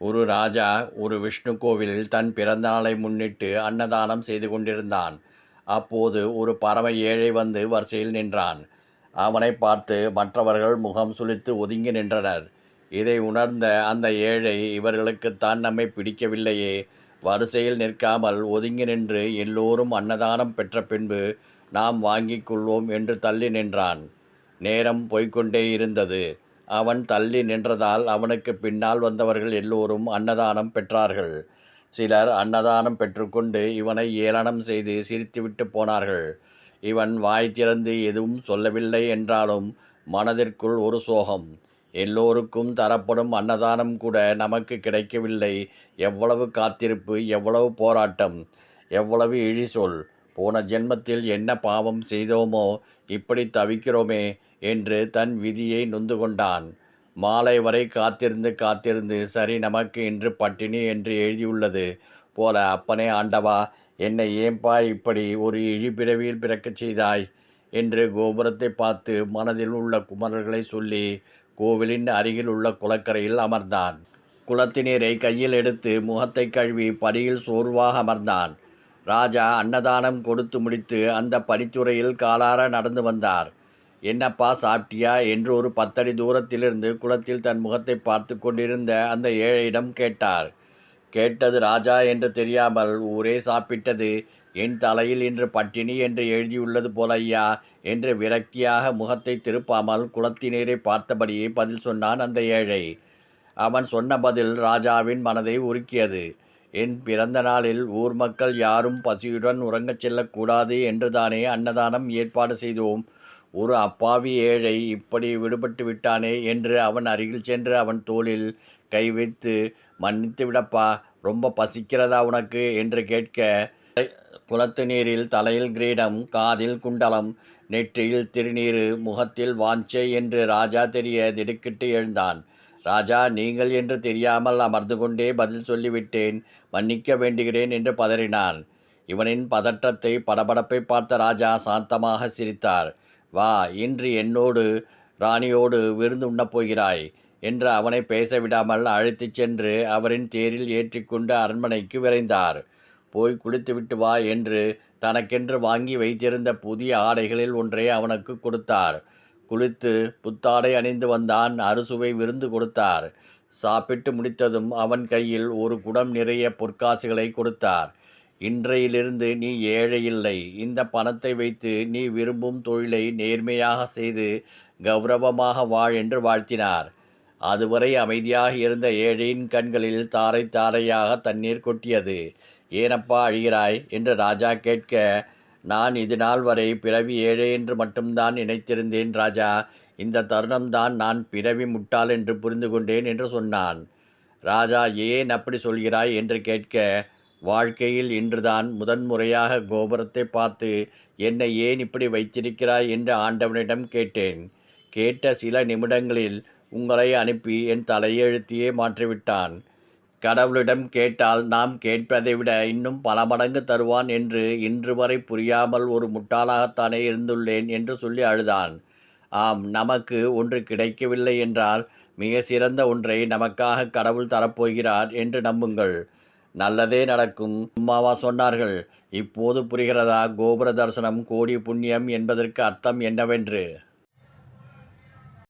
ஒரு ராஜா ஒரு விஷ்ணு கோவிலில் தன் பிறந்த நாளை முன்னிட்டு அன்னதானம் செய்து கொண்டிருந்தான். அப்போது ஒரு பரம ஏழை வந்து வரிசையில் நின்றான். அவனை பார்த்து மற்றவர்கள் முகம் சுளித்து ஒதுங்கி நின்றனர். இதை உணர்ந்த அந்த ஏழை, இவர்களுக்குத்தான் நம்மை பிடிக்கவில்லையே, வரிசையில் நிற்காமல் ஒதுங்கி நின்று எல்லோரும் அன்னதானம் பெற்ற பின்பு நாம் வாங்கிக் கொள்வோம் என்று தள்ளி நின்றான். நேரம் போய்க்கொண்டே இருந்தது. அவன் தள்ளி நின்றதால் அவனுக்கு பின்னால் வந்தவர்கள் எல்லோரும் அன்னதானம் பெற்றார்கள். சிலர் அன்னதானம் பெற்றுக்கொண்டு இவனை ஏளனம் செய்து சிரித்துவிட்டு போனார்கள். இவன் வாய் திறந்து எதுவும் சொல்லவில்லை என்றாலும் மனதிற்குள் ஒரு சோகம். எல்லோருக்கும் தரப்படும் அன்னதானம் கூட நமக்கு கிடைக்கவில்லை. எவ்வளவு காத்திருப்பு, எவ்வளவு போராட்டம், எவ்வளவு இழிசொல். போன ஜென்மத்தில் என்ன பாவம் செய்தோமோ, இப்படி தவிக்கிறோமே என்று தன் விதியை நொந்து கொண்டான். மாலை வரை காத்திருந்து காத்திருந்து சரி, நமக்கு இன்று பட்டினி என்று எழுதியுள்ளது போல, அப்பனே ஆண்டவா, என்னை ஏன்பா இப்படி ஒரு இழிபிறவியில் பிறக்கச் செய்தாய் என்று கோபுரத்தை பார்த்து மனதில் உள்ள குமரல்களை சொல்லி கோவிலின் அருகில் உள்ள குளக்கரையில் அமர்ந்தான். குளத்து நீரை கையில் எடுத்து முகத்தை கழுவி படியில் சோர்வாக அமர்ந்தான். ராஜா அன்னதானம் கொடுத்து முடித்து அந்த படித்துறையில் காலார நடந்து வந்தார். என்னப்பா சாப்பிட்டியா என்று ஒரு 10 அடி தூரத்திலிருந்து குளத்தில் தன் முகத்தை பார்த்து கொண்டிருந்த அந்த ஏழையிடம் கேட்டார். கேட்டது ராஜா என்று தெரியாமல், ஊரே சாப்பிட்டது, என் தலையில் இன்று பட்டினி என்று எழுதியுள்ளது போல ஐயா என்று விரக்தியாக முகத்தை திருப்பாமல் குளத்தி நீரை பார்த்தபடியே பதில் சொன்னான் அந்த ஏழை. அவன் சொன்ன பதில் ராஜாவின் மனதை உருக்கியது. என் பிறந்த நாளில் ஊர் மக்கள் யாரும் பசியுடன் உறங்கச் செல்லக்கூடாது என்றுதானே அன்னதானம் ஏற்பாடு செய்தோம். ஒரு அப்பாவி ஏழை இப்படி விடுபட்டு விட்டானே என்று அவன் அருகில் சென்று அவன் தோளில் கை வைத்து, மன்னித்து விடப்பா, ரொம்ப பசிக்கிறதா உனக்கு என்று கேட்க, குளத்து நீரில் தலையில் கிரீடம், காதில் குண்டலம், நெற்றியில் திருநீறு, முகத்தில் வாஞ்சை என்று ராஜா தெரிய திடுக்கிட்டு எழுந்தான். ராஜா, நீங்கள் என்று தெரியாமல் அமர்ந்து கொண்டே பதில் சொல்லிவிட்டேன், மன்னிக்க வேண்டுகிறேன் என்று பதறினான். இவனின் பதற்றத்தை, படபடப்பை பார்த்த ராஜா சாந்தமாக சிரித்தார். வா, இன்று என்னோடு ராணியோடு விருந்து உண்ணப் போகிறாய் என்று அவனை பேச விடாமல் அழைத்துச் சென்று அவரின் தேரில் ஏற்றிக்கொண்டு அரண்மனைக்கு விரைந்தார். போய் குளித்துவிட்டு வா என்று தனக்கென்று வாங்கி வைத்திருந்த புதிய ஆடைகளில் ஒன்றை அவனுக்கு கொடுத்தார். குளித்து புத்தாடை அணிந்து வந்தான். அறுசுவை விருந்து கொடுத்தார். சாப்பிட்டு முடித்ததும் அவன் கையில் ஒரு குடம் நிறைய பொற்காசுகளை கொடுத்தார். இன்றையிலிருந்து நீ ஏழை இல்லை. இந்த பணத்தை வைத்து நீ விரும்பும் தொழிலை நேர்மையாக செய்து கௌரவமாக வாழ் என்று வாழ்த்தினார். அதுவரை அமைதியாக இருந்த ஏழையின் கண்களில் தாரை தாரையாக தண்ணீர் கொட்டியது. ஏனப்பா அழுகிறாய் என்று ராஜா கேட்க, நான் இது நாள் வரை பிறவி ஏழை என்று மட்டும்தான் நினைத்திருந்தேன் ராஜா. இந்த தருணம்தான் நான் பிறவி முட்டாள் என்று புரிந்து கொண்டேன் என்று சொன்னான். ராஜா, ஏன் அப்படி சொல்கிறாய் என்று கேட்க, வாழ்க்கையில் இன்றுதான் முதன்முறையாக கோபுரத்தை பார்த்து என்னை ஏன் இப்படி வைத்திருக்கிறாய் என்று ஆண்டவனிடம் கேட்டேன். கேட்ட சில நிமிடங்களில் உங்களை அனுப்பி என் தலையெழுத்தையே மாற்றிவிட்டான். கடவுளிடம் கேட்டால் நாம் கேட்பதை விட இன்னும் பல மடங்கு தருவான் என்று இன்று வரை புரியாமல் ஒரு முட்டாளாகத்தானே இருந்துள்ளேன் என்று சொல்லி அழுதான். ஆம், நமக்கு ஒன்று கிடைக்கவில்லை என்றால் மிக சிறந்த ஒன்றை நமக்காக கடவுள் தரப்போகிறார் என்று நம்புங்கள். நல்லதே நடக்கும். சும்மாவா சொன்னார்கள்? இப்போது புரிகிறதா கோபுர தரிசனம் கோடி புண்ணியம் என்பதற்கு அர்த்தம் என்னவென்று?